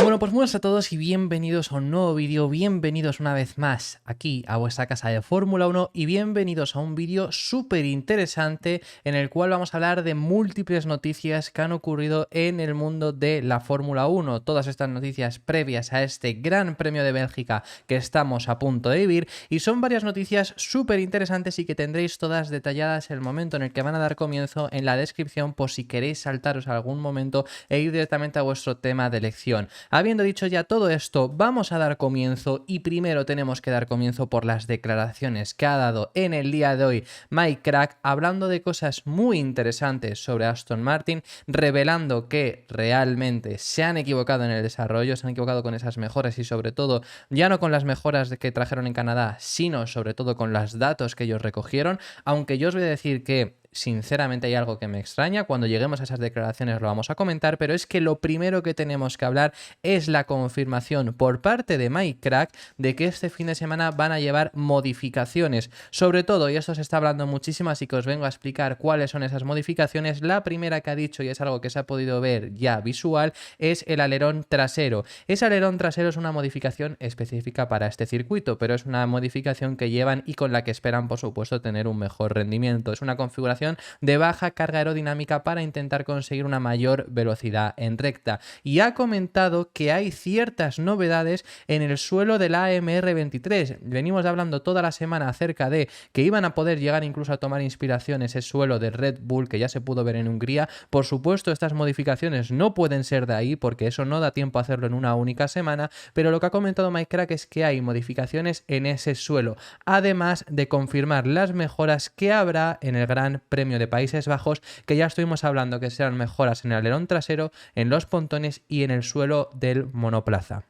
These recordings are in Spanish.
Bueno, pues muy buenas a todos y bienvenidos a un nuevo vídeo, bienvenidos una vez más aquí a vuestra casa de Fórmula 1 y bienvenidos a un vídeo súper interesante en el cual vamos a hablar de múltiples noticias que han ocurrido en el mundo de la Fórmula 1. Todas estas noticias previas a este Gran Premio de Bélgica que estamos a punto de vivir y son varias noticias súper interesantes y que tendréis todas detalladas en el momento en el que van a dar comienzo en la descripción por si queréis saltaros algún momento e ir directamente a vuestro tema de elección. Habiendo dicho ya todo esto, vamos a dar comienzo y primero tenemos que dar comienzo por las declaraciones que ha dado en el día de hoy Mike Krack, hablando de cosas muy interesantes sobre Aston Martin, revelando que realmente se han equivocado en el desarrollo, se han equivocado con esas mejoras y sobre todo ya no con las mejoras que trajeron en Canadá, sino sobre todo con los datos que ellos recogieron, aunque yo os voy a decir que sinceramente hay algo que me extraña, cuando lleguemos a esas declaraciones lo vamos a comentar, pero es que lo primero que tenemos que hablar es la confirmación por parte de Mike Krack de que este fin de semana van a llevar modificaciones, sobre todo, y esto se está hablando muchísimo, así que os vengo a explicar cuáles son esas modificaciones. La primera que ha dicho, y es algo que se ha podido ver ya visual, es el alerón trasero. Ese alerón trasero es una modificación específica para este circuito, pero es una modificación que llevan y con la que esperan, por supuesto, tener un mejor rendimiento. Es una configuración de baja carga aerodinámica para intentar conseguir una mayor velocidad en recta. Y ha comentado que hay ciertas novedades en el suelo del AMR23. Venimos hablando toda la semana acerca de que iban a poder llegar incluso a tomar inspiración ese suelo de Red Bull que ya se pudo ver en Hungría. Por supuesto, estas modificaciones no pueden ser de ahí porque eso no da tiempo a hacerlo en una única semana, pero lo que ha comentado Mike Krack es que hay modificaciones en ese suelo, además de confirmar las mejoras que habrá en el Gran Premio de Países Bajos, que ya estuvimos hablando que serán mejoras en el alerón trasero, en los pontones y en el suelo del monoplaza.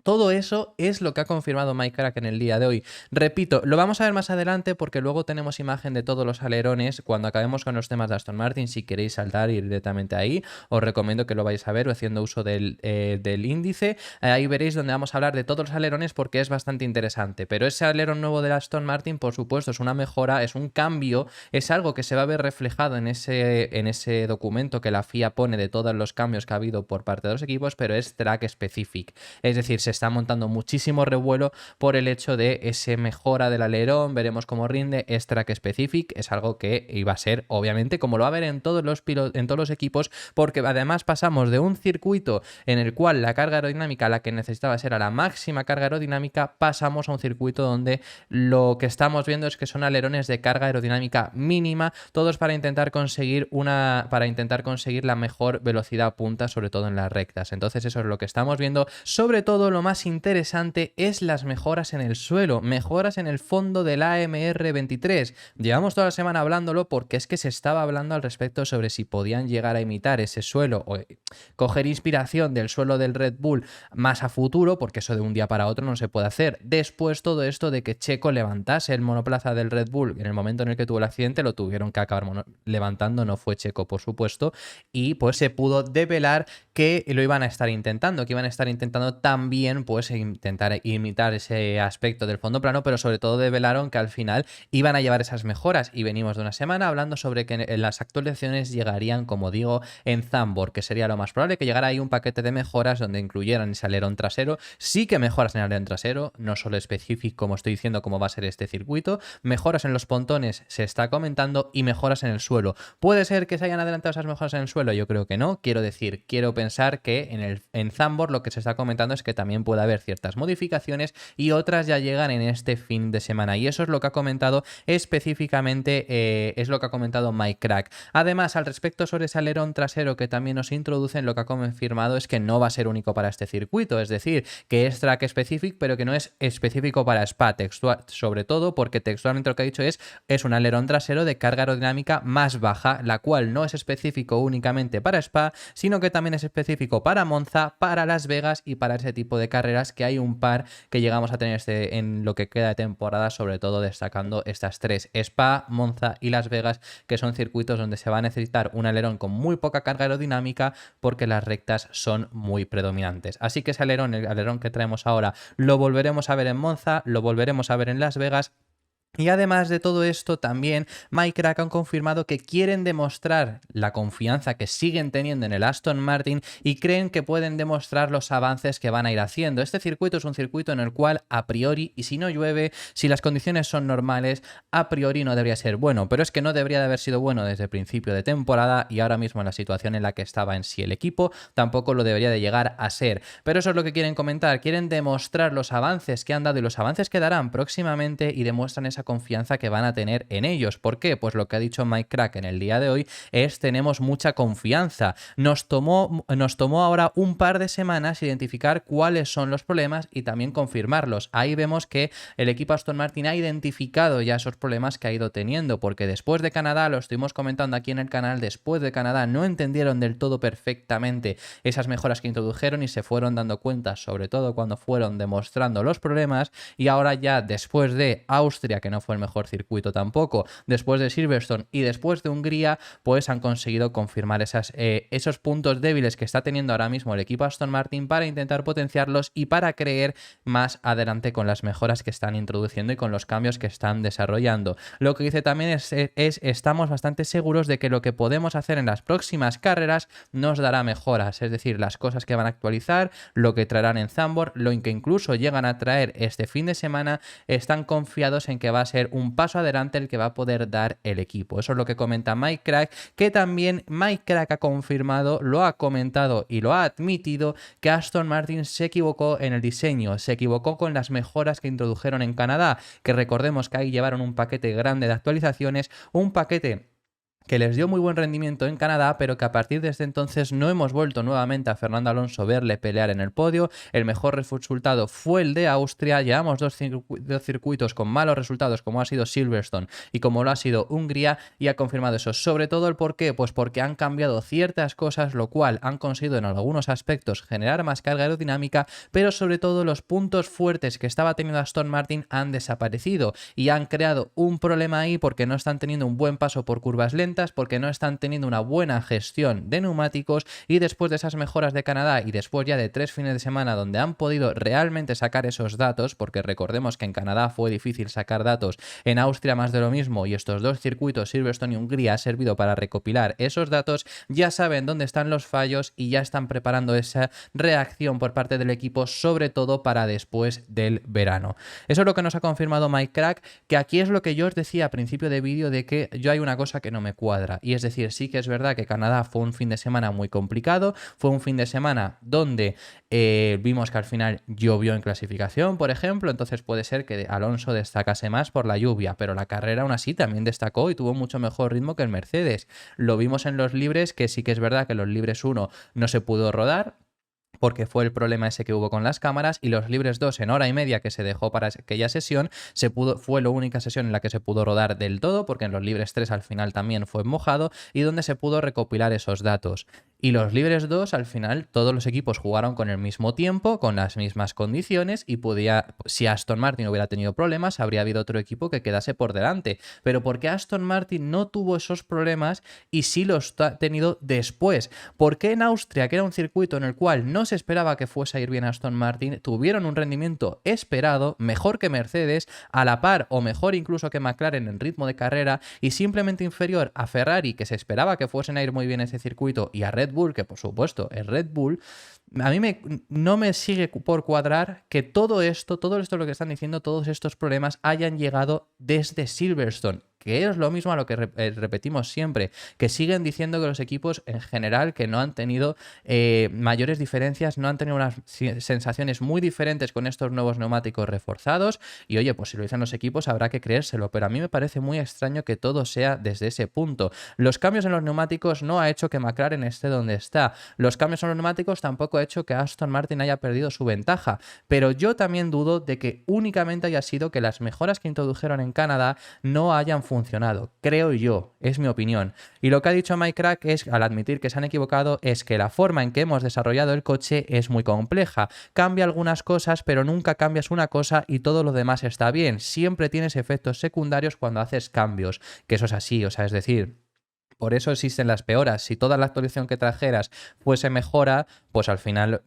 Todo eso es lo que ha confirmado Mike Krack en el día de hoy. Repito, lo vamos a ver más adelante porque luego tenemos imagen de todos los alerones cuando acabemos con los temas de Aston Martin. Si queréis saltar y ir directamente ahí, os recomiendo que lo vayáis a ver haciendo uso del índice. Ahí veréis donde vamos a hablar de todos los alerones porque es bastante interesante. Pero ese alerón nuevo de Aston Martin, por supuesto, es una mejora, es un cambio, es algo que se va a ver reflejado en ese documento que la FIA pone de todos los cambios que ha habido por parte de los equipos, pero es track specific. Es decir, se está montando muchísimo revuelo por el hecho de ese mejora del alerón, veremos cómo rinde, es track specific, es algo que iba a ser, obviamente, como lo va a ver en todos los equipos, porque además pasamos de un circuito en el cual la carga aerodinámica, la que necesitaba ser a la máxima carga aerodinámica, pasamos a un circuito donde lo que estamos viendo es que son alerones de carga aerodinámica mínima, todos para intentar conseguir la mejor velocidad punta, sobre todo en las rectas. Entonces eso es lo que estamos viendo. Sobre todo lo más interesante es las mejoras en el suelo, mejoras en el fondo del AMR23. Llevamos toda la semana hablándolo porque es que se estaba hablando al respecto sobre si podían llegar a imitar ese suelo o coger inspiración del suelo del Red Bull más a futuro, porque eso de un día para otro no se puede hacer. Después todo esto de que Checo levantase el monoplaza del Red Bull, en el momento en el que tuvo el accidente lo tuvieron que acabar levantando, no fue Checo por supuesto, y pues se pudo develar que lo iban a estar intentando, también pues intentar imitar ese aspecto del fondo plano, pero sobre todo develaron que al final iban a llevar esas mejoras y venimos de una semana hablando sobre que en las actualizaciones llegarían, como digo, en Zandvoort, que sería lo más probable que llegara ahí un paquete de mejoras donde incluyeran ese alerón trasero, sí que mejoras en el alerón trasero, no solo específico como estoy diciendo cómo va a ser este circuito, mejoras en los pontones se está comentando y mejoras en el suelo. ¿Puede ser que se hayan adelantado esas mejoras en el suelo? Yo creo que no, quiero pensar que en Zandvoort lo que se está comentando es que también puede haber ciertas modificaciones y otras ya llegan en este fin de semana, y eso es lo que ha comentado específicamente, es lo que ha comentado Mike Krack. Además, al respecto sobre ese alerón trasero que también nos introducen, lo que ha confirmado es que no va a ser único para este circuito, es decir, que es track specific pero que no es específico para Spa, sobre todo porque textualmente lo que ha dicho es un alerón trasero de carga aerodinámica más baja, la cual no es específico únicamente para Spa, sino que también es específico para Monza, para Las Vegas y para ese tipo de carreras, que hay un par que llegamos a tener en lo que queda de temporada, sobre todo destacando estas tres: Spa, Monza y Las Vegas, que son circuitos donde se va a necesitar un alerón con muy poca carga aerodinámica porque las rectas son muy predominantes. Así que ese alerón, el alerón que traemos ahora, lo volveremos a ver en Monza, lo volveremos a ver en Las Vegas Y además de todo esto, también Mike Crack han confirmado que quieren demostrar la confianza que siguen teniendo en el Aston Martin y creen que pueden demostrar los avances que van a ir haciendo. Este circuito es un circuito en el cual a priori, y si no llueve, si las condiciones son normales, a priori no debería ser bueno, pero es que no debería de haber sido bueno desde el principio de temporada y ahora mismo en la situación en la que estaba en sí el equipo tampoco lo debería de llegar a ser. Pero eso es lo que quieren comentar, quieren demostrar los avances que han dado y los avances que darán próximamente y demuestran esa confianza que van a tener en ellos. ¿Por qué? Pues lo que ha dicho Mike Crack en el día de hoy es tenemos mucha confianza. Nos tomó ahora un par de semanas identificar cuáles son los problemas y también confirmarlos. Ahí vemos que el equipo Aston Martin ha identificado ya esos problemas que ha ido teniendo, porque después de Canadá, lo estuvimos comentando aquí en el canal, después de Canadá no entendieron del todo perfectamente esas mejoras que introdujeron y se fueron dando cuenta, sobre todo cuando fueron demostrando los problemas, y ahora ya después de Austria, que no fue el mejor circuito tampoco, después de Silverstone y después de Hungría, pues han conseguido confirmar esos puntos débiles que está teniendo ahora mismo el equipo Aston Martin para intentar potenciarlos y para creer más adelante con las mejoras que están introduciendo y con los cambios que están desarrollando. Lo que dice también es estamos bastante seguros de que lo que podemos hacer en las próximas carreras nos dará mejoras, es decir, las cosas que van a actualizar, lo que traerán en Zandvoort, lo que incluso llegan a traer este fin de semana, están confiados en que va a ser un paso adelante el que va a poder dar el equipo. Eso es lo que comenta Mike Crack, que también Mike Crack ha confirmado, lo ha comentado y lo ha admitido que Aston Martin se equivocó en el diseño, se equivocó con las mejoras que introdujeron en Canadá, que recordemos que ahí llevaron un paquete grande de actualizaciones, un paquete que les dio muy buen rendimiento en Canadá, pero que a partir de este entonces no hemos vuelto nuevamente a Fernando Alonso verle pelear en el podio. El mejor resultado fue el de Austria. Llevamos dos circuitos con malos resultados, como ha sido Silverstone y como lo ha sido Hungría, y ha confirmado eso. Sobre todo el por qué, pues porque han cambiado ciertas cosas, lo cual han conseguido en algunos aspectos generar más carga aerodinámica, pero sobre todo los puntos fuertes que estaba teniendo Aston Martin han desaparecido y han creado un problema ahí porque no están teniendo un buen paso por curvas lentas, porque no están teniendo una buena gestión de neumáticos, y después de esas mejoras de Canadá y después ya de 3 fines de semana donde han podido realmente sacar esos datos, porque recordemos que en Canadá fue difícil sacar datos, en Austria más de lo mismo, y estos dos circuitos, Silverstone y Hungría, ha servido para recopilar esos datos, ya saben dónde están los fallos y ya están preparando esa reacción por parte del equipo, sobre todo para después del verano. Eso es lo que nos ha confirmado Mike Crack, que aquí es lo que yo os decía a principio de vídeo, de que yo hay una cosa que no me cuadra, y es decir, sí que es verdad que Canadá fue un fin de semana muy complicado, fue un fin de semana donde vimos que al final llovió en clasificación, por ejemplo, entonces puede ser que Alonso destacase más por la lluvia, pero la carrera aún así también destacó y tuvo mucho mejor ritmo que el Mercedes. Lo vimos en los libres, que sí que es verdad que los libres 1 no se pudo rodar, porque fue el problema ese que hubo con las cámaras, y los libres 2 en hora y media que se dejó para aquella sesión fue la única sesión en la que se pudo rodar del todo, porque en los libres 3 al final también fue mojado y donde se pudo recopilar esos datos. Y los libres 2 al final todos los equipos jugaron con el mismo tiempo, con las mismas condiciones, y si Aston Martin hubiera tenido problemas, habría habido otro equipo que quedase por delante. Pero ¿por qué Aston Martin no tuvo esos problemas y sí los ha tenido después? ¿Por qué en Austria, que era un circuito en el cual no se esperaba que fuese a ir bien Aston Martin, tuvieron un rendimiento esperado, mejor que Mercedes, a la par o mejor incluso que McLaren en ritmo de carrera, y simplemente inferior a Ferrari, que se esperaba que fuesen a ir muy bien ese circuito, y a Red Bull, que por supuesto es Red Bull? A mí no me sigue por cuadrar que todo esto lo que están diciendo, todos estos problemas hayan llegado desde Silverstone, que es lo mismo a lo que repetimos siempre, que siguen diciendo que los equipos en general que no han tenido mayores diferencias, no han tenido unas sensaciones muy diferentes con estos nuevos neumáticos reforzados, y oye, pues si lo dicen los equipos habrá que creérselo, pero a mí me parece muy extraño que todo sea desde ese punto. Los cambios en los neumáticos no ha hecho que McLaren esté donde está, los cambios en los neumáticos tampoco ha hecho que Aston Martin haya perdido su ventaja, pero yo también dudo de que únicamente haya sido que las mejoras que introdujeron en Canadá no hayan funcionado, creo yo, es mi opinión. Y lo que ha dicho Mike Crack es, al admitir que se han equivocado, es que la forma en que hemos desarrollado el coche es muy compleja, cambia algunas cosas, pero nunca cambias una cosa y todo lo demás está bien, siempre tienes efectos secundarios cuando haces cambios, que eso es así, o sea, es decir, Por eso existen las peoras. Si toda la actualización que trajeras fuese mejora, pues al final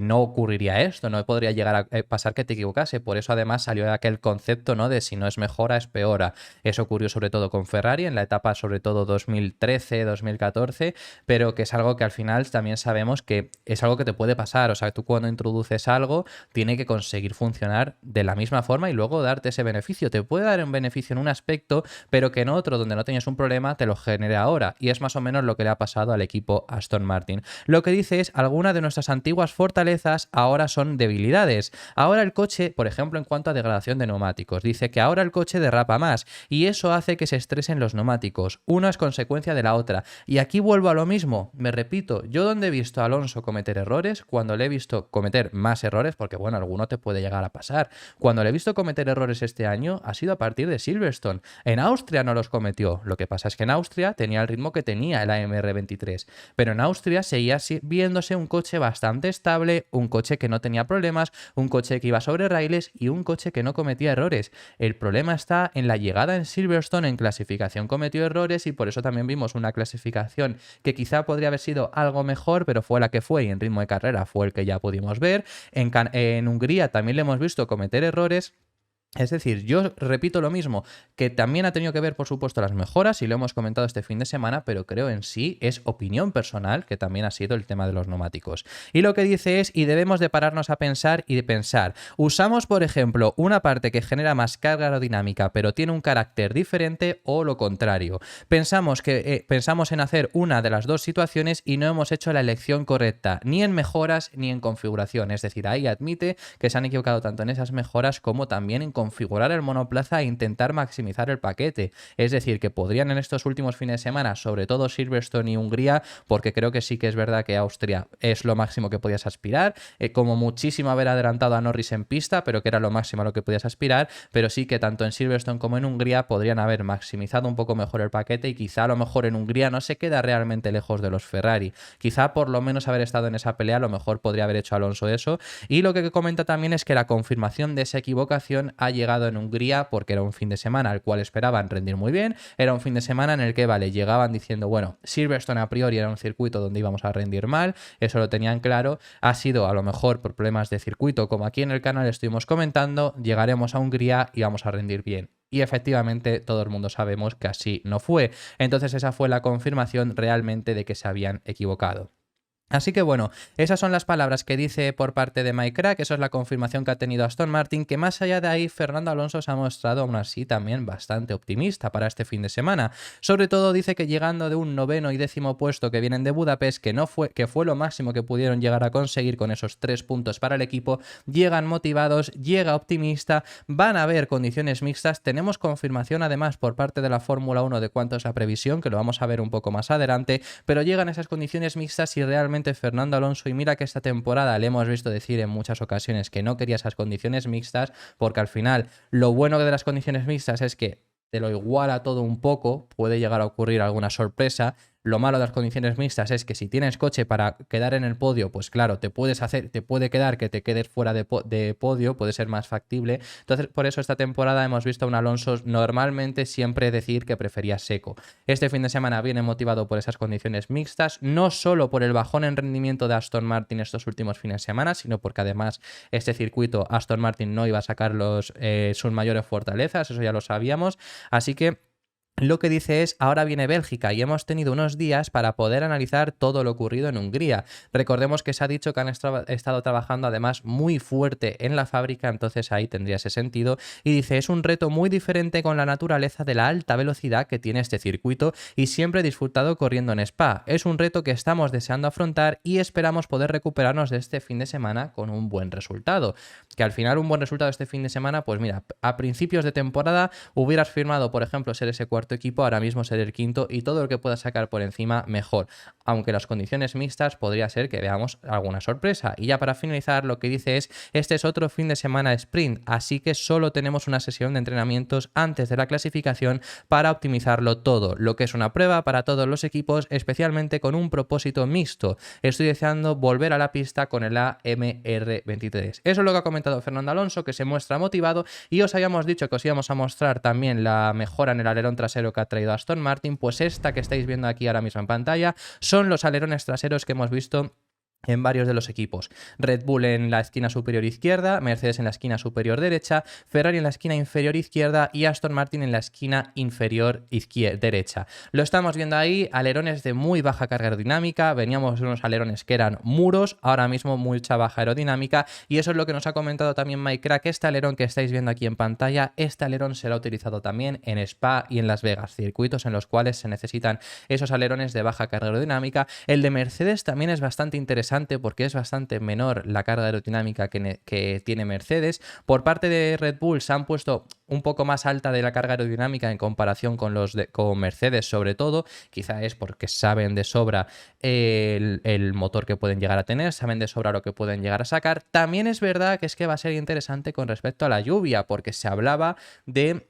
no ocurriría esto, no podría llegar a pasar que te equivocase. Por eso además salió aquel concepto, ¿no?, de si no es mejora, es peora. Eso ocurrió sobre todo con Ferrari, en la etapa sobre todo 2013, 2014, pero que es algo que al final también sabemos que es algo que te puede pasar. O sea, tú cuando introduces algo, tiene que conseguir funcionar de la misma forma y luego darte ese beneficio. Te puede dar un beneficio en un aspecto, pero que en otro, donde no tenías un problema, te lo genera ahora. Y es más o menos lo que le ha pasado al equipo Aston Martin. Lo que dice es, algunas de nuestras antiguas fortalezas ahora son debilidades. Ahora el coche, por ejemplo, en cuanto a degradación de neumáticos, dice que ahora el coche derrapa más y eso hace que se estresen los neumáticos. Una es consecuencia de la otra. Y aquí vuelvo a lo mismo, me repito, yo donde he visto a Alonso cometer errores, cuando le he visto cometer más errores, porque bueno, alguno te puede llegar a pasar, cuando le he visto cometer errores este año ha sido a partir de Silverstone. En Austria no los cometió. Lo que pasa es que en Austria tenía el ritmo que tenía el AMR23, pero en Austria seguía viéndose un coche bastante estable, un coche que no tenía problemas, un coche que iba sobre raíles y un coche que no cometía errores. El problema está en la llegada en Silverstone. En clasificación cometió errores y por eso también vimos una clasificación que quizá podría haber sido algo mejor, pero fue la que fue, y en ritmo de carrera fue el que ya pudimos ver. En Hungría también le hemos visto cometer errores. Es decir, yo repito lo mismo, que también ha tenido que ver, por supuesto, las mejoras, y lo hemos comentado este fin de semana, pero creo en sí es opinión personal, que también ha sido el tema de los neumáticos. Y lo que dice es, y debemos de pararnos a pensar y de pensar, usamos, por ejemplo, una parte que genera más carga aerodinámica, pero tiene un carácter diferente, o lo contrario. Pensamos en hacer una de las dos situaciones y no hemos hecho la elección correcta, ni en mejoras ni en configuración. Es decir, ahí admite que se han equivocado tanto en esas mejoras como también en configurar el monoplaza e intentar maximizar el paquete. Es decir, que podrían en estos últimos fines de semana, sobre todo Silverstone y Hungría, porque creo que sí que es verdad que Austria es lo máximo que podías aspirar, como muchísimo haber adelantado a Norris en pista, pero que era lo máximo a lo que podías aspirar, pero sí que tanto en Silverstone como en Hungría podrían haber maximizado un poco mejor el paquete, y quizá a lo mejor en Hungría no se queda realmente lejos de los Ferrari. Quizá por lo menos haber estado en esa pelea, a lo mejor podría haber hecho Alonso eso. Y lo que comenta también es que la confirmación de esa equivocación ha llegado en Hungría porque era un fin de semana al cual esperaban rendir muy bien, era un fin de semana en el que, vale, llegaban diciendo, bueno, Silverstone a priori era un circuito donde íbamos a rendir mal, eso lo tenían claro, ha sido a lo mejor por problemas de circuito, como aquí en el canal estuvimos comentando, llegaremos a Hungría y vamos a rendir bien. Y efectivamente todo el mundo sabemos que así no fue. Entonces esa fue la confirmación realmente de que se habían equivocado. Así que bueno, esas son las palabras que dice por parte de Mike Crack, eso es la confirmación que ha tenido Aston Martin, que más allá de ahí Fernando Alonso se ha mostrado aún así también bastante optimista para este fin de semana. Sobre todo dice que llegando de un 9º y 10º puesto que vienen de Budapest, que fue lo máximo que pudieron llegar a conseguir con esos 3 puntos para el equipo, llegan motivados, llega optimista, van a haber condiciones mixtas, tenemos confirmación además por parte de la Fórmula 1 de cuánto es la previsión, que lo vamos a ver un poco más adelante, pero llegan esas condiciones mixtas y realmente Fernando Alonso, y mira que esta temporada le hemos visto decir en muchas ocasiones que no quería esas condiciones mixtas, porque al final lo bueno de las condiciones mixtas es que te lo iguala todo un poco, puede llegar a ocurrir alguna sorpresa. Lo malo de las condiciones mixtas es que si tienes coche para quedar en el podio, pues claro, te puede quedar que te quedes fuera de podio, puede ser más factible. Entonces, por eso esta temporada hemos visto a un Alonso normalmente siempre decir que prefería seco. Este fin de semana viene motivado por esas condiciones mixtas, no solo por el bajón en rendimiento de Aston Martin estos últimos fines de semana, sino porque además este circuito Aston Martin no iba a sacar sus mayores fortalezas, eso ya lo sabíamos, así que lo que dice es, ahora viene Bélgica y hemos tenido unos días para poder analizar todo lo ocurrido en Hungría. Recordemos que se ha dicho que han estado trabajando además muy fuerte en la fábrica, entonces ahí tendría ese sentido. Y dice, es un reto muy diferente con la naturaleza de la alta velocidad que tiene este circuito y siempre he disfrutado corriendo en Spa. Es un reto que estamos deseando afrontar y esperamos poder recuperarnos de este fin de semana con un buen resultado. Que al final un buen resultado este fin de semana, pues mira, a principios de temporada hubieras firmado, por ejemplo, ser ese cuarto equipo, ahora mismo ser el quinto, y todo lo que puedas sacar por encima mejor, aunque las condiciones mixtas podría ser que veamos alguna sorpresa. Y ya para finalizar, lo que dice es, este es otro fin de semana sprint, así que solo tenemos una sesión de entrenamientos antes de la clasificación para optimizarlo todo, lo que es una prueba para todos los equipos, especialmente con un propósito mixto. Estoy deseando volver a la pista con el AMR23. Eso es lo que ha comentado Fernando Alonso, que se muestra motivado, y os habíamos dicho que os íbamos a mostrar también la mejora en el alerón trasero trasero que ha traído Aston Martin, pues esta que estáis viendo aquí ahora mismo en pantalla son los alerones traseros que hemos visto en varios de los equipos. Red Bull en la esquina superior izquierda, Mercedes en la esquina superior derecha, Ferrari en la esquina inferior izquierda y Aston Martin en la esquina inferior derecha. Lo estamos viendo ahí, alerones de muy baja carga aerodinámica, veníamos de unos alerones que eran muros, ahora mismo mucha baja aerodinámica, y eso es lo que nos ha comentado también Mike Crack. Este alerón que estáis viendo aquí en pantalla, este alerón será utilizado también en Spa y en Las Vegas, circuitos en los cuales se necesitan esos alerones de baja carga aerodinámica. El de Mercedes también es bastante interesante porque es bastante menor la carga aerodinámica que tiene Mercedes. Por parte de Red Bull se han puesto un poco más alta de la carga aerodinámica en comparación con con Mercedes, sobre todo. Quizá es porque saben de sobra el motor que pueden llegar a tener, saben de sobra lo que pueden llegar a sacar. También es verdad que es que va a ser interesante con respecto a la lluvia, porque se hablaba de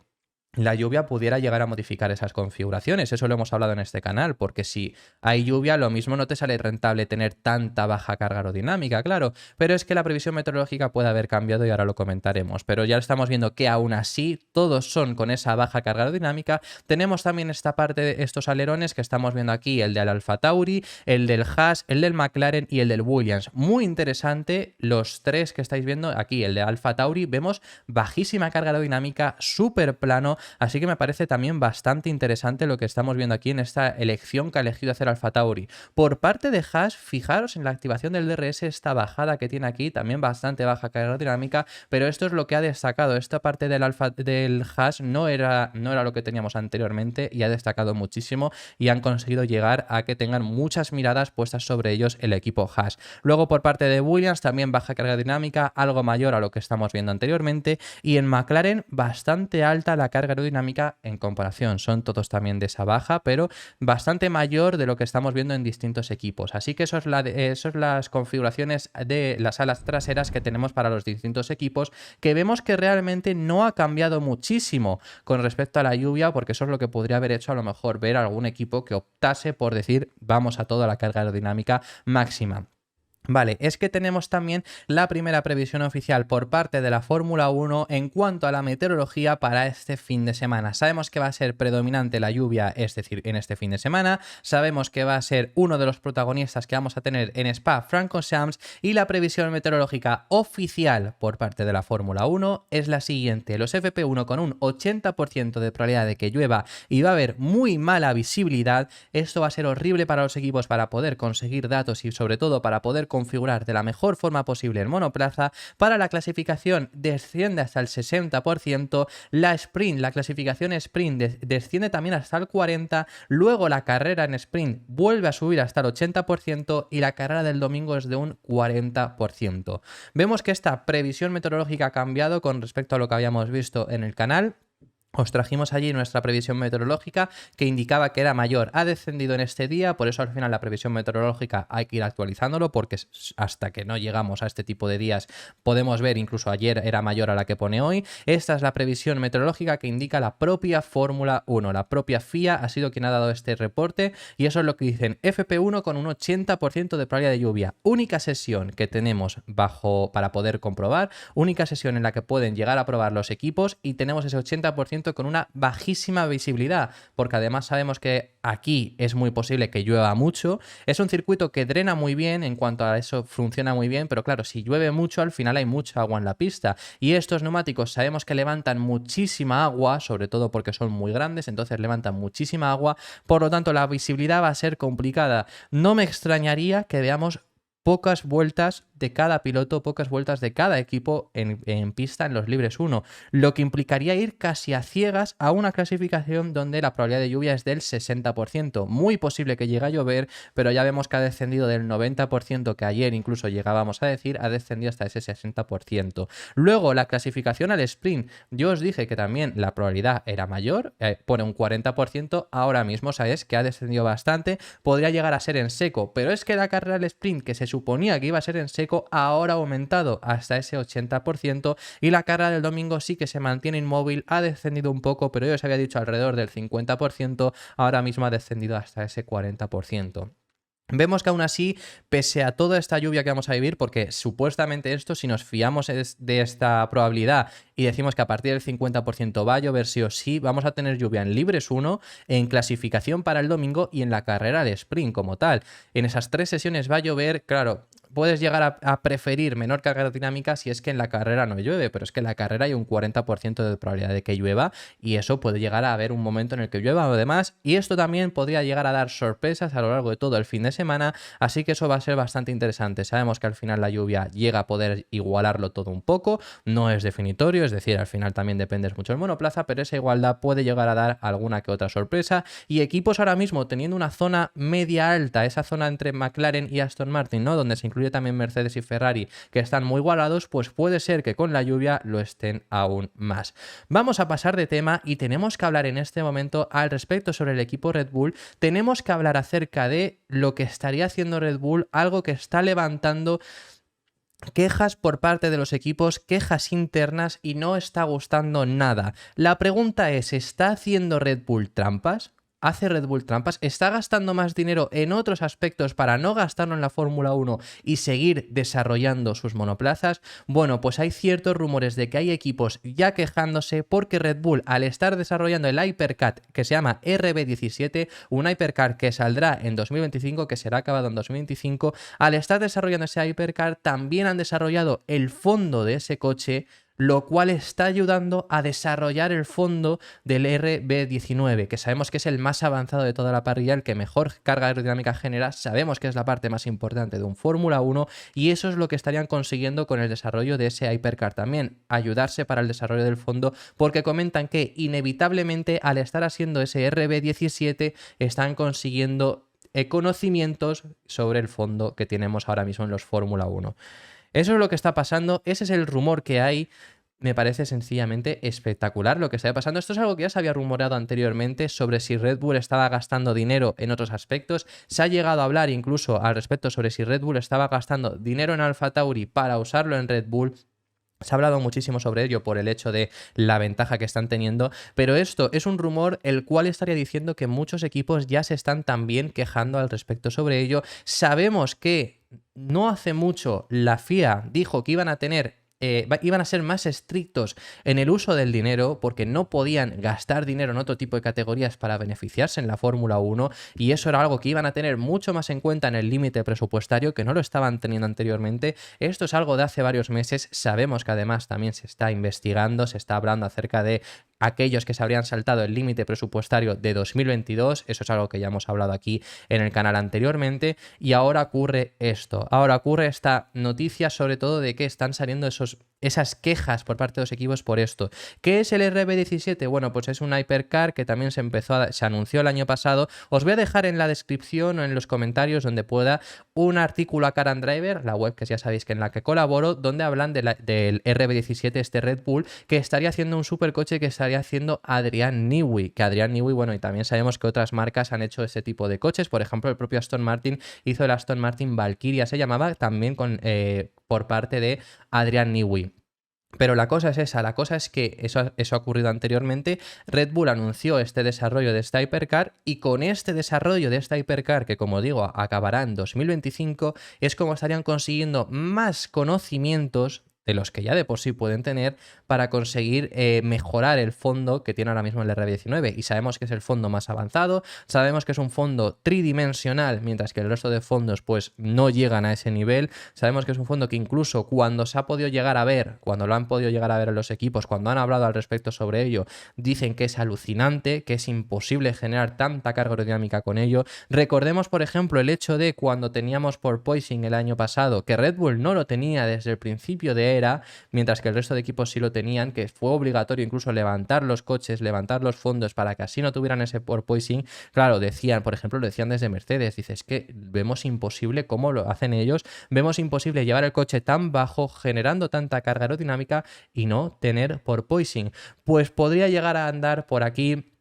la lluvia pudiera llegar a modificar esas configuraciones. Eso lo hemos hablado en este canal, porque si hay lluvia, lo mismo no te sale rentable tener tanta baja carga aerodinámica, claro, pero es que la previsión meteorológica puede haber cambiado y ahora lo comentaremos, pero ya estamos viendo que aún así todos son con esa baja carga aerodinámica. Tenemos también esta parte de estos alerones que estamos viendo aquí, el del Alfa Tauri, el del Haas, el del McLaren y el del Williams. Muy interesante los tres que estáis viendo aquí. El de Alfa Tauri vemos bajísima carga aerodinámica, súper plano. Así que me parece también bastante interesante lo que estamos viendo aquí en esta elección que ha elegido hacer Alfa Tauri. Por parte de Haas, fijaros en la activación del DRS, esta bajada que tiene aquí, también bastante baja carga aerodinámica, pero esto es lo que ha destacado. Esta parte del Haas no era lo que teníamos anteriormente y ha destacado muchísimo y han conseguido llegar a que tengan muchas miradas puestas sobre ellos el equipo Haas. Luego por parte de Williams también baja carga dinámica, algo mayor a lo que estamos viendo anteriormente, y en McLaren bastante alta la carga aerodinámica en comparación. Son todos también de esa baja, pero bastante mayor de lo que estamos viendo en distintos equipos. Así que eso es las configuraciones de las alas traseras que tenemos para los distintos equipos, que vemos que realmente no ha cambiado muchísimo con respecto a la lluvia, porque eso es lo que podría haber hecho a lo mejor ver algún equipo que optase por decir vamos a toda la carga aerodinámica máxima. Vale, es que tenemos también la primera previsión oficial por parte de la Fórmula 1 en cuanto a la meteorología para este fin de semana. Sabemos que va a ser predominante la lluvia, es decir, en este fin de semana. Sabemos que va a ser uno de los protagonistas que vamos a tener en Spa-Francorchamps, y la previsión meteorológica oficial por parte de la Fórmula 1 es la siguiente. Los FP1 con un 80% de probabilidad de que llueva y va a haber muy mala visibilidad. Esto va a ser horrible para los equipos para poder conseguir datos y sobre todo para poder configurar de la mejor forma posible el monoplaza. Para la clasificación desciende hasta el 60%, la sprint, la clasificación sprint desciende también hasta el 40%, luego la carrera en sprint vuelve a subir hasta el 80% y la carrera del domingo es de un 40%. Vemos que esta previsión meteorológica ha cambiado con respecto a lo que habíamos visto en el canal. Os trajimos allí nuestra previsión meteorológica que indicaba que era mayor. Ha descendido en este día, por eso al final la previsión meteorológica hay que ir actualizándolo, porque hasta que no llegamos a este tipo de días podemos ver, incluso ayer era mayor a la que pone hoy. Esta es la previsión meteorológica que indica la propia Fórmula 1. La propia FIA ha sido quien ha dado este reporte y eso es lo que dicen. FP1 con un 80% de probabilidad de lluvia. Única sesión que tenemos para poder comprobar, única sesión en la que pueden llegar a probar los equipos y tenemos ese 80% con una bajísima visibilidad, porque además sabemos que aquí es muy posible que llueva mucho. Es un circuito que drena muy bien, en cuanto a eso funciona muy bien, pero claro, si llueve mucho al final hay mucha agua en la pista y estos neumáticos sabemos que levantan muchísima agua, sobre todo porque son muy grandes, entonces levantan muchísima agua, por lo tanto la visibilidad va a ser complicada. No me extrañaría que veamos pocas vueltas de cada piloto, pocas vueltas de cada equipo en pista en los libres 1, lo que implicaría ir casi a ciegas a una clasificación donde la probabilidad de lluvia es del 60%. Muy posible que llegue a llover, pero ya vemos que ha descendido del 90% que ayer incluso llegábamos a decir, ha descendido hasta ese 60%. Luego, la clasificación al sprint. Yo os dije que también la probabilidad era mayor, pone un 40%, ahora mismo sabéis que ha descendido bastante, podría llegar a ser en seco, pero es que la carrera al sprint, que se suponía que iba a ser en seco, ahora ha aumentado hasta ese 80% y la carrera del domingo sí que se mantiene inmóvil, ha descendido un poco, pero yo os había dicho alrededor del 50%, ahora mismo ha descendido hasta ese 40%. Vemos que aún así, pese a toda esta lluvia que vamos a vivir, porque supuestamente esto, si nos fiamos de esta probabilidad y decimos que a partir del 50% va a llover sí o sí, vamos a tener lluvia en Libres 1, en clasificación para el domingo y en la carrera al sprint como tal. En esas 3 sesiones va a llover, claro. Puedes llegar a preferir menor carga aerodinámica si es que en la carrera no llueve, pero es que en la carrera hay un 40% de probabilidad de que llueva y eso puede llegar a haber un momento en el que llueva o demás, y esto también podría llegar a dar sorpresas a lo largo de todo el fin de semana, así que eso va a ser bastante interesante. Sabemos que al final la lluvia llega a poder igualarlo todo un poco, no es definitorio, es decir, al final también depende mucho del monoplaza, pero esa igualdad puede llegar a dar alguna que otra sorpresa, y equipos ahora mismo teniendo una zona media alta, esa zona entre McLaren y Aston Martin, ¿no?, donde se incluye también Mercedes y Ferrari, que están muy igualados, pues puede ser que con la lluvia lo estén aún más. Vamos a pasar de tema y tenemos que hablar en este momento al respecto sobre el equipo Red Bull. Tenemos que hablar acerca de lo que estaría haciendo Red Bull, algo que está levantando quejas por parte de los equipos, quejas internas, y no está gustando nada. La pregunta es, ¿está haciendo Red Bull trampas? ¿Hace Red Bull trampas? ¿Está gastando más dinero en otros aspectos para no gastarlo en la Fórmula 1 y seguir desarrollando sus monoplazas? Bueno, pues hay ciertos rumores de que hay equipos ya quejándose porque Red Bull, al estar desarrollando el Hypercar que se llama RB17, un Hypercar que saldrá en 2025, que será acabado en 2025, al estar desarrollando ese Hypercar también han desarrollado el fondo de ese coche, lo cual está ayudando a desarrollar el fondo del RB19, que sabemos que es el más avanzado de toda la parrilla, el que mejor carga aerodinámica genera, sabemos que es la parte más importante de un Fórmula 1, y eso es lo que estarían consiguiendo con el desarrollo de ese Hypercar también, ayudarse para el desarrollo del fondo, porque comentan que inevitablemente al estar haciendo ese RB17 están consiguiendo conocimientos sobre el fondo que tenemos ahora mismo en los Fórmula 1. Eso es lo que está pasando, ese es el rumor que hay. Me parece sencillamente espectacular lo que está pasando. Esto es algo que ya se había rumoreado anteriormente sobre si Red Bull estaba gastando dinero en otros aspectos. Se ha llegado a hablar incluso al respecto sobre si Red Bull estaba gastando dinero en AlphaTauri para usarlo en Red Bull. Se ha hablado muchísimo sobre ello por el hecho de la ventaja que están teniendo, pero esto es un rumor el cual estaría diciendo que muchos equipos ya se están también quejando al respecto sobre ello. Sabemos que no hace mucho la FIA dijo que iban a tener iban a ser más estrictos en el uso del dinero porque no podían gastar dinero en otro tipo de categorías para beneficiarse en la Fórmula 1, y eso era algo que iban a tener mucho más en cuenta en el límite presupuestario, que no lo estaban teniendo anteriormente. Esto es algo de hace varios meses. Sabemos que además también se está investigando, se está hablando acerca de aquellos que se habrían saltado el límite presupuestario de 2022, eso es algo que ya hemos hablado aquí en el canal anteriormente, y ahora ocurre esto, ahora ocurre esta noticia sobre todo de que están saliendo esas quejas por parte de los equipos por esto. ¿Qué es el RB17? Bueno, pues es un Hypercar que también se anunció el año pasado. Os voy a dejar en la descripción o en los comentarios donde pueda un artículo a Car and Driver, la web que ya sabéis que en la que colaboro, donde hablan del RB17, este Red Bull, que estaría haciendo un supercoche que estaría haciendo Adrian Newey, que Adrian Newey, bueno, y también sabemos que otras marcas han hecho ese tipo de coches, por ejemplo, el propio Aston Martin hizo el Aston Martin Valkyria, se llamaba, también por parte de Adrian Newey. Pero la cosa es esa, la cosa es que eso ha ocurrido anteriormente. Red Bull anunció este desarrollo de esta Hypercar, y con este desarrollo de esta Hypercar, que como digo acabará en 2025, es como estarían consiguiendo más conocimientos de los que ya de por sí pueden tener para conseguir mejorar el fondo que tiene ahora mismo el RB19. Y sabemos que es el fondo más avanzado, sabemos que es un fondo tridimensional, mientras que el resto de fondos pues no llegan a ese nivel. Sabemos que es un fondo que incluso cuando se ha podido llegar a ver, cuando lo han podido llegar a ver en los equipos, cuando han hablado al respecto sobre ello, dicen que es alucinante, que es imposible generar tanta carga aerodinámica con ello. Recordemos, por ejemplo, el hecho de cuando teníamos porpoising el año pasado, que Red Bull no lo tenía desde el principio de mientras que el resto de equipos sí lo tenían, que fue obligatorio incluso levantar los coches, levantar los fondos para que así no tuvieran ese porpoising. Claro, decían, por ejemplo, lo decían desde Mercedes, dices que vemos imposible cómo lo hacen ellos, vemos imposible llevar el coche tan bajo generando tanta carga aerodinámica y no tener porpoising. Pues podría llegar a andar por aquí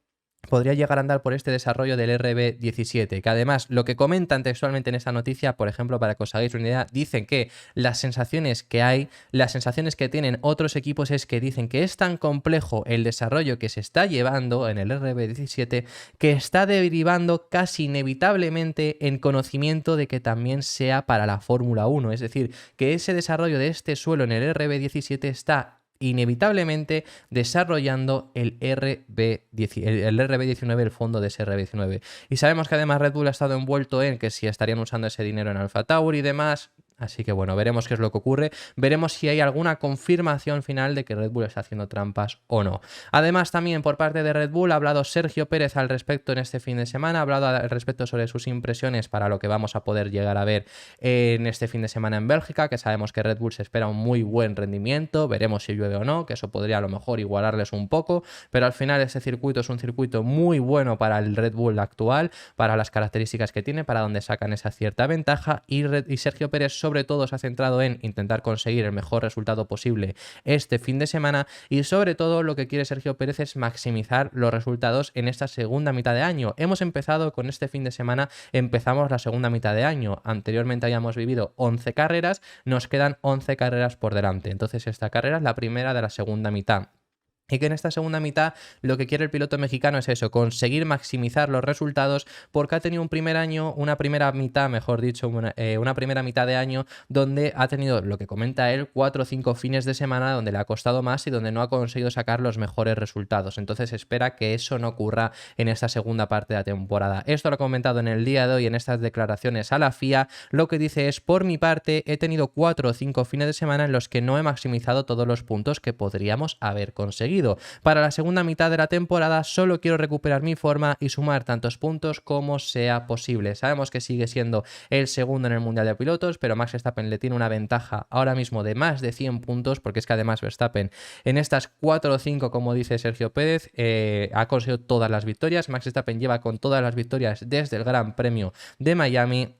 podría llegar a andar por este desarrollo del RB17, que además lo que comentan textualmente en esta noticia, por ejemplo, para que os hagáis una idea, dicen que las sensaciones que tienen otros equipos es que dicen que es tan complejo el desarrollo que se está llevando en el RB17 que está derivando casi inevitablemente en conocimiento de que también sea para la Fórmula 1, es decir, que ese desarrollo de este suelo en el RB17 está inevitablemente desarrollando el RB19, el fondo de ese RB19. Y sabemos que además Red Bull ha estado envuelto en que si estarían usando ese dinero en AlphaTauri y demás. Así que bueno, veremos qué es lo que ocurre, veremos si hay alguna confirmación final de que Red Bull está haciendo trampas o no. Además también por parte de Red Bull ha hablado Sergio Pérez al respecto en este fin de semana, ha hablado al respecto sobre sus impresiones para lo que vamos a poder llegar a ver en este fin de semana en Bélgica, que sabemos que Red Bull se espera un muy buen rendimiento, veremos si llueve o no, que eso podría a lo mejor igualarles un poco, pero al final este circuito es un circuito muy bueno para el Red Bull actual, para las características que tiene, para donde sacan esa cierta ventaja y Sergio Pérez sobre todo se ha centrado en intentar conseguir el mejor resultado posible este fin de semana y sobre todo lo que quiere Sergio Pérez es maximizar los resultados en esta segunda mitad de año. Hemos empezado con este fin de semana, empezamos la segunda mitad de año. Anteriormente habíamos vivido 11 carreras, nos quedan 11 carreras por delante. Entonces esta carrera es la primera de la segunda mitad. Y que en esta segunda mitad lo que quiere el piloto mexicano es eso, conseguir maximizar los resultados porque ha tenido un primer año, una primera mitad, mejor dicho, una primera mitad de año donde ha tenido, lo que comenta él, 4 o 5 fines de semana donde le ha costado más y donde no ha conseguido sacar los mejores resultados. Entonces espera que eso no ocurra en esta segunda parte de la temporada. Esto lo ha comentado en el día de hoy en estas declaraciones a la FIA. Lo que dice es, por mi parte, he tenido 4 o 5 fines de semana en los que no he maximizado todos los puntos que podríamos haber conseguido. Para la segunda mitad de la temporada solo quiero recuperar mi forma y sumar tantos puntos como sea posible. Sabemos que sigue siendo el segundo en el Mundial de Pilotos, pero Max Verstappen le tiene una ventaja ahora mismo de más de 100 puntos, porque es que además Verstappen en estas 4 o 5, como dice Sergio Pérez, ha conseguido todas las victorias. Max Verstappen lleva con todas las victorias desde el Gran Premio de Miami.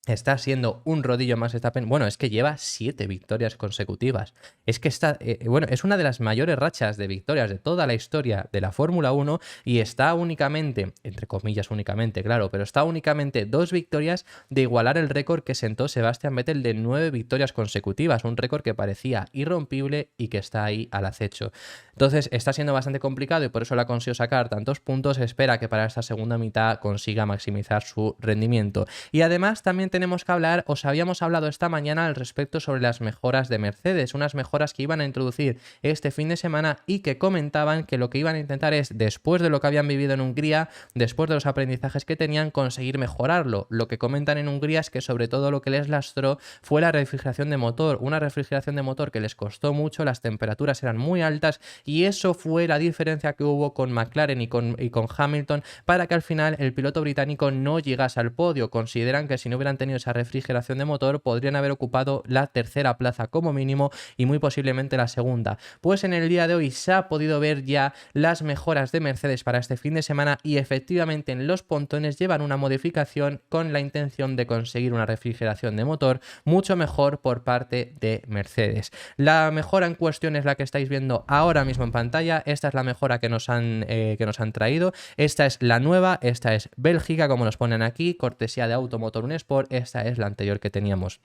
Está siendo un rodillo más Verstappen. Bueno, es que lleva 7 victorias consecutivas. Es que está, bueno, es una de las mayores rachas de victorias de toda la historia de la Fórmula 1 y está únicamente, entre comillas únicamente, claro, pero está únicamente 2 victorias de igualar el récord que sentó Sebastian Vettel de 9 victorias consecutivas, un récord que parecía irrompible y que está ahí al acecho. Entonces está siendo bastante complicado y por eso le ha conseguido sacar tantos puntos. Espera que para esta segunda mitad consiga maximizar su rendimiento. Y además también tenemos que hablar, os habíamos hablado esta mañana al respecto sobre las mejoras de Mercedes, unas mejoras que iban a introducir este fin de semana y que comentaban que lo que iban a intentar es, después de lo que habían vivido en Hungría, después de los aprendizajes que tenían, conseguir mejorarlo. Lo que comentan en Hungría es que sobre todo lo que les lastró fue la refrigeración de motor, una refrigeración de motor que les costó mucho, las temperaturas eran muy altas y eso fue la diferencia que hubo con McLaren y con Hamilton para que al final el piloto británico no llegase al podio. Consideran que si no hubieran tenido esa refrigeración de motor podrían haber ocupado la tercera plaza como mínimo y muy posiblemente la segunda. Pues en el día de hoy se ha podido ver ya las mejoras de Mercedes para este fin de semana y efectivamente en los pontones llevan una modificación con la intención de conseguir una refrigeración de motor mucho mejor por parte de Mercedes. La mejora en cuestión es la que estáis viendo ahora mismo en pantalla. Esta es la mejora que nos han traído. Esta es la nueva, esta es Bélgica, como nos ponen aquí, cortesía de Automotor Unesport. Esta es la anterior que teníamos.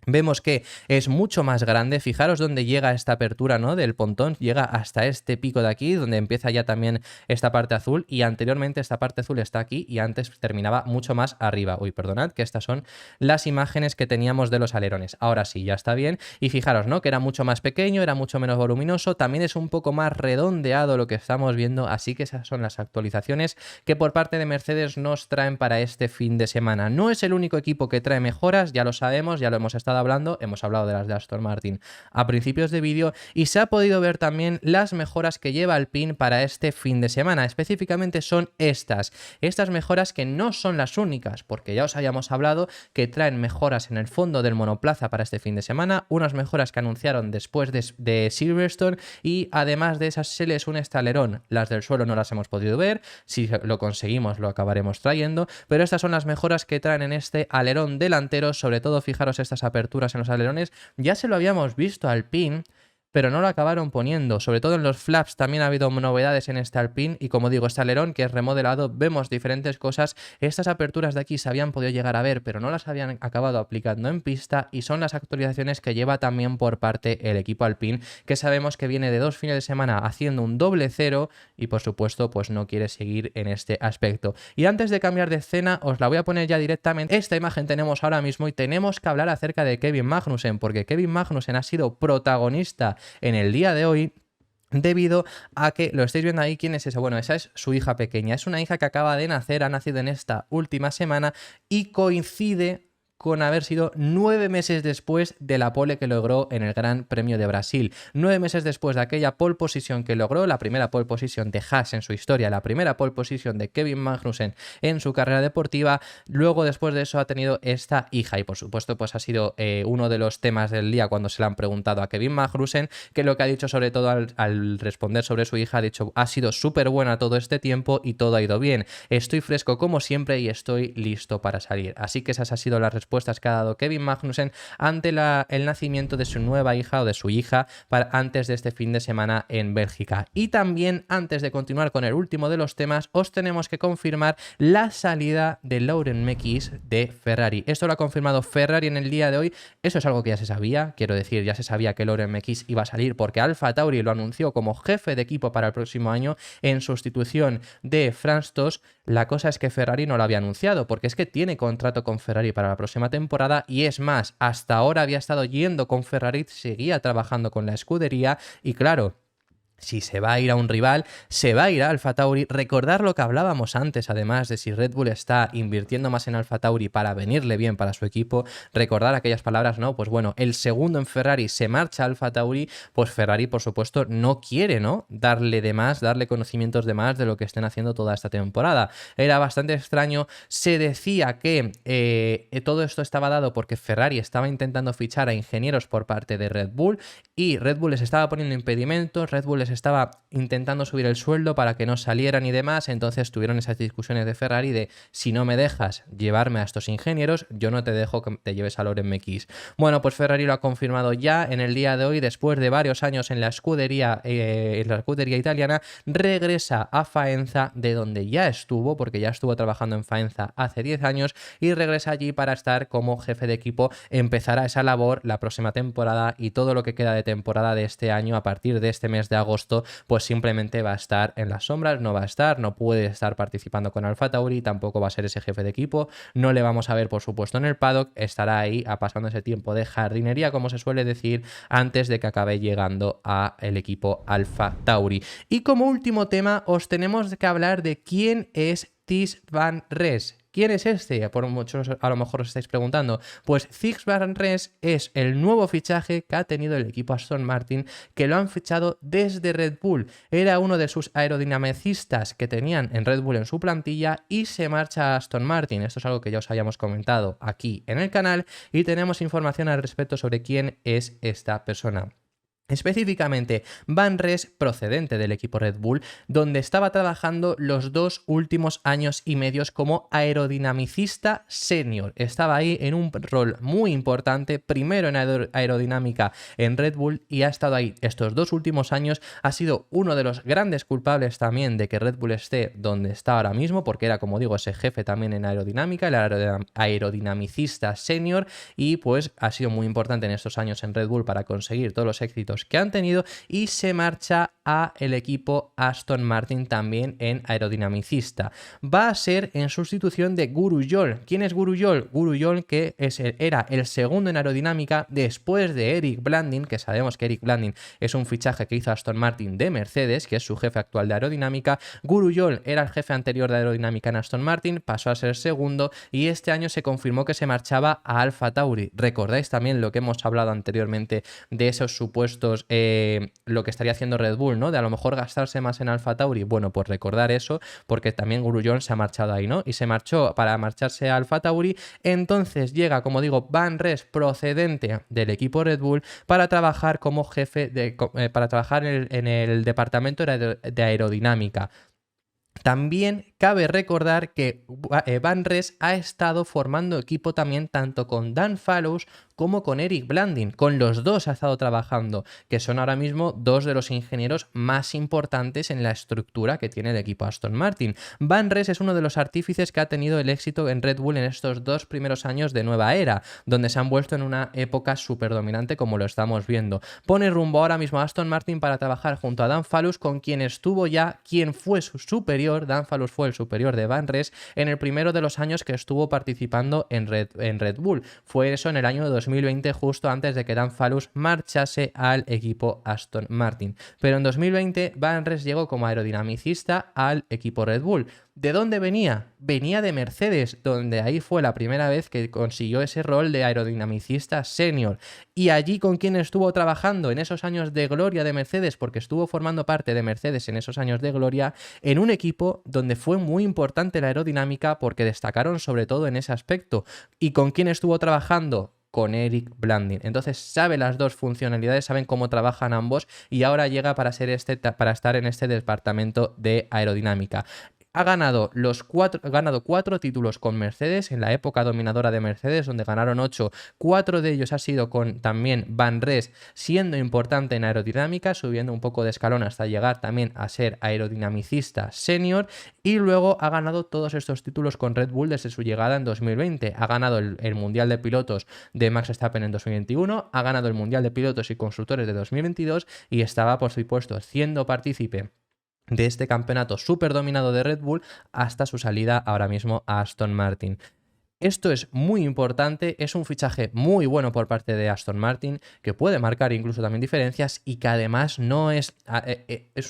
Vemos que es mucho más grande, fijaros dónde llega esta apertura, ¿no?, del pontón, llega hasta este pico de aquí, donde empieza ya también esta parte azul y anteriormente esta parte azul está aquí y antes terminaba mucho más arriba. Uy, perdonad, que estas son las imágenes que teníamos de los alerones. Ahora sí, ya está bien y fijaros, ¿no?, que era mucho más pequeño, era mucho menos voluminoso, también es un poco más redondeado lo que estamos viendo, así que esas son las actualizaciones que por parte de Mercedes nos traen para este fin de semana. No es el único equipo que trae mejoras, ya lo sabemos, ya lo hemos estado hablando, hemos hablado de las de Aston Martin a principios de vídeo y se ha podido ver también las mejoras que lleva Alpine para este fin de semana. Específicamente son estas mejoras que no son las únicas, porque ya os habíamos hablado que traen mejoras en el fondo del monoplaza para este fin de semana, unas mejoras que anunciaron después de Silverstone y además de esas se les une este alerón. Las del suelo no las hemos podido ver, si lo conseguimos lo acabaremos trayendo, pero estas son las mejoras que traen en este alerón delantero, sobre todo fijaros estas aperturas en los alerones. Ya se lo habíamos visto a Alpine pero no lo acabaron poniendo. Sobre todo en los flaps también ha habido novedades en este Alpine y como digo, este alerón que es remodelado, vemos diferentes cosas. Estas aperturas de aquí se habían podido llegar a ver, pero no las habían acabado aplicando en pista y son las actualizaciones que lleva también por parte el equipo Alpine, que sabemos que viene de 2 fines de semana haciendo un doble cero y por supuesto pues no quiere seguir en este aspecto. Y antes de cambiar de escena os la voy a poner ya directamente. Esta imagen tenemos ahora mismo y tenemos que hablar acerca de Kevin Magnussen, porque Kevin Magnussen ha sido protagonista en el día de hoy debido a que, lo estáis viendo ahí, ¿quién es esa? Bueno, esa es su hija pequeña, es una hija que acaba de nacer, ha nacido en esta última semana y coincide con haber sido 9 meses después de la pole que logró en el Gran Premio de Brasil. 9 meses después de aquella pole position que logró, la primera pole position de Haas en su historia, la primera pole position de Kevin Magnussen en su carrera deportiva, luego después de eso ha tenido esta hija y por supuesto pues ha sido uno de los temas del día cuando se le han preguntado a Kevin Magnussen, que lo que ha dicho sobre todo al responder sobre su hija, ha dicho, ha sido súper buena todo este tiempo y todo ha ido bien, estoy fresco como siempre y estoy listo para salir. Así que esas han sido las respuestas que ha dado Kevin Magnussen ante el nacimiento de su nueva hija o de su hija antes de este fin de semana en Bélgica. Y también, antes de continuar con el último de los temas, os tenemos que confirmar la salida de Laurent Mekies de Ferrari. Esto lo ha confirmado Ferrari en el día de hoy. Eso es algo que ya se sabía, quiero decir, ya se sabía que Laurent Mekies iba a salir porque AlphaTauri lo anunció como jefe de equipo para el próximo año en sustitución de Franz Tost. La cosa es que Ferrari no lo había anunciado porque es que tiene contrato con Ferrari para la próxima temporada y es más, hasta ahora había estado yendo con Ferrari, seguía trabajando con la escudería y claro, si se va a ir a un rival, se va a ir a AlphaTauri. Recordar lo que hablábamos antes, además de si Red Bull está invirtiendo más en AlphaTauri para venirle bien para su equipo. Recordar aquellas palabras, ¿no? Pues bueno, el segundo en Ferrari se marcha a AlphaTauri, pues Ferrari, por supuesto, no quiere, ¿no? Darle de más, darle conocimientos de más de lo que estén haciendo toda esta temporada. Era bastante extraño. Se decía que todo esto estaba dado porque Ferrari estaba intentando fichar a ingenieros por parte de Red Bull y Red Bull les estaba poniendo impedimentos, Red Bull les estaba intentando subir el sueldo para que no salieran y demás, entonces tuvieron esas discusiones de Ferrari de si no me dejas llevarme a estos ingenieros, yo no te dejo que te lleves a Laurent Mekies. Bueno, pues Ferrari lo ha confirmado ya en el día de hoy, después de varios años en la escudería italiana, regresa a Faenza, de donde ya estuvo, porque ya estuvo trabajando en Faenza hace 10 años, y regresa allí para estar como jefe de equipo. Empezará esa labor la próxima temporada y todo lo que queda de temporada de este año a partir de este mes de agosto, pues simplemente va a estar en las sombras, no va a estar, no puede estar participando con AlphaTauri, tampoco va a ser ese jefe de equipo, no le vamos a ver por supuesto en el paddock, estará ahí pasando ese tiempo de jardinería, como se suele decir, antes de que acabe llegando a el equipo AlphaTauri. Y como último tema, os tenemos que hablar de quién es Thijs van Res. ¿Quién es este? Por muchos a lo mejor os estáis preguntando. Pues Thijs van Res es el nuevo fichaje que ha tenido el equipo Aston Martin, que lo han fichado desde Red Bull. Era uno de sus aerodinamicistas que tenían en Red Bull en su plantilla y se marcha a Aston Martin. Esto es algo que ya os habíamos comentado aquí en el canal y tenemos información al respecto sobre quién es esta persona. Específicamente, Van Res, procedente del equipo Red Bull, donde estaba trabajando los 2 últimos años y medios como aerodinamicista senior. Estaba ahí en un rol muy importante, primero en aerodinámica en Red Bull y ha estado ahí estos 2 últimos años. Ha sido uno de los grandes culpables también de que Red Bull esté donde está ahora mismo, porque era, como digo, ese jefe también en aerodinámica, el aerodinamicista senior, y pues ha sido muy importante en estos años en Red Bull para conseguir todos los éxitos que han tenido y se marcha a el equipo Aston Martin también en aerodinamicista. Va a ser en sustitución de Gurujol. ¿Quién es Gurujol? Gurujol, que era el segundo en aerodinámica después de Eric Blandin, que sabemos que Eric Blandin es un fichaje que hizo Aston Martin de Mercedes, que es su jefe actual de aerodinámica. Gurujol era el jefe anterior de aerodinámica en Aston Martin, pasó a ser segundo y este año se confirmó que se marchaba a AlphaTauri. Recordáis también lo que hemos hablado anteriormente de esos supuestos, lo que estaría haciendo Red Bull, ¿no? De a lo mejor gastarse más en AlphaTauri. Bueno, pues recordar eso, porque también Gurujol se ha marchado ahí, ¿no? Y se marchó para marcharse a AlphaTauri. Entonces llega, como digo, Van Res, procedente del equipo Red Bull, para trabajar como jefe para trabajar en el departamento de aerodinámica. También cabe recordar que Van Res ha estado formando equipo también tanto con Dan Fallows como con Eric Blandin. Con los dos ha estado trabajando, que son ahora mismo dos de los ingenieros más importantes en la estructura que tiene el equipo Aston Martin. Van Res es uno de los artífices que ha tenido el éxito en Red Bull en estos 2 primeros años de nueva era, donde se han vuelto en una época súper dominante como lo estamos viendo. Pone rumbo ahora mismo a Aston Martin para trabajar junto a Dan Fallows, con quien estuvo ya, quien fue su superior. Dan Fallows fue el superior de Van Res en el primero de los años que estuvo participando en Red Bull. Fue eso en el año 2020, justo antes de que Dan Fallows marchase al equipo Aston Martin. Pero en 2020 Van Res llegó como aerodinamicista al equipo Red Bull. ¿De dónde venía? Venía de Mercedes, donde ahí fue la primera vez que consiguió ese rol de aerodinamicista senior. Y allí, ¿con quién estuvo trabajando en esos años de gloria de Mercedes? Porque estuvo formando parte de Mercedes en esos años de gloria, en un equipo donde fue muy importante la aerodinámica, porque destacaron sobre todo en ese aspecto. ¿Y con quién estuvo trabajando? Con Eric Blandin. Entonces sabe las dos funcionalidades, saben cómo trabajan ambos, y ahora llega para estar en este departamento de aerodinámica. Ha ganado 4 títulos con Mercedes en la época dominadora de Mercedes, donde ganaron 8. 4 de ellos ha sido con también Van Res, siendo importante en aerodinámica, subiendo un poco de escalón hasta llegar también a ser aerodinamicista senior. Y luego ha ganado todos estos títulos con Red Bull desde su llegada en 2020. Ha ganado el Mundial de Pilotos de Max Verstappen en 2021, ha ganado el Mundial de Pilotos y Constructores de 2022 y estaba, por supuesto, siendo partícipe de este campeonato súper dominado de Red Bull hasta su salida ahora mismo a Aston Martin. Esto es muy importante, es un fichaje muy bueno por parte de Aston Martin, que puede marcar incluso también diferencias y que además no es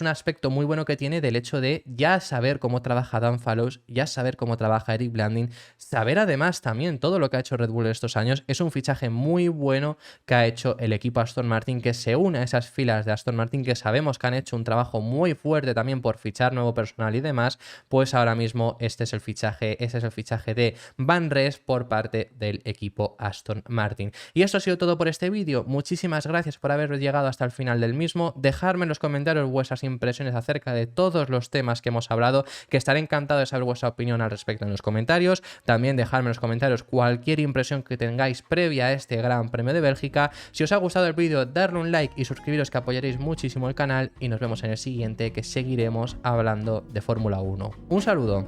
un aspecto muy bueno que tiene del hecho de ya saber cómo trabaja Dan Fallows, ya saber cómo trabaja Eric Blandin, saber además también todo lo que ha hecho Red Bull estos años. Es un fichaje muy bueno que ha hecho el equipo Aston Martin, que se une a esas filas de Aston Martin, que sabemos que han hecho un trabajo muy fuerte también por fichar nuevo personal y demás. Pues ahora mismo este es el fichaje de Van Res por parte del equipo Aston Martin. Y eso ha sido todo por este vídeo. Muchísimas gracias por haber llegado hasta el final del mismo. Dejadme en los comentarios vuestras impresiones acerca de todos los temas que hemos hablado, que estaré encantado de saber vuestra opinión al respecto en los comentarios. También dejadme en los comentarios cualquier impresión que tengáis previa a este Gran Premio de Bélgica. Si os ha gustado el vídeo, darle un like y suscribiros, que apoyaréis muchísimo el canal, y nos vemos en el siguiente, que seguiremos hablando de Fórmula 1. Un saludo.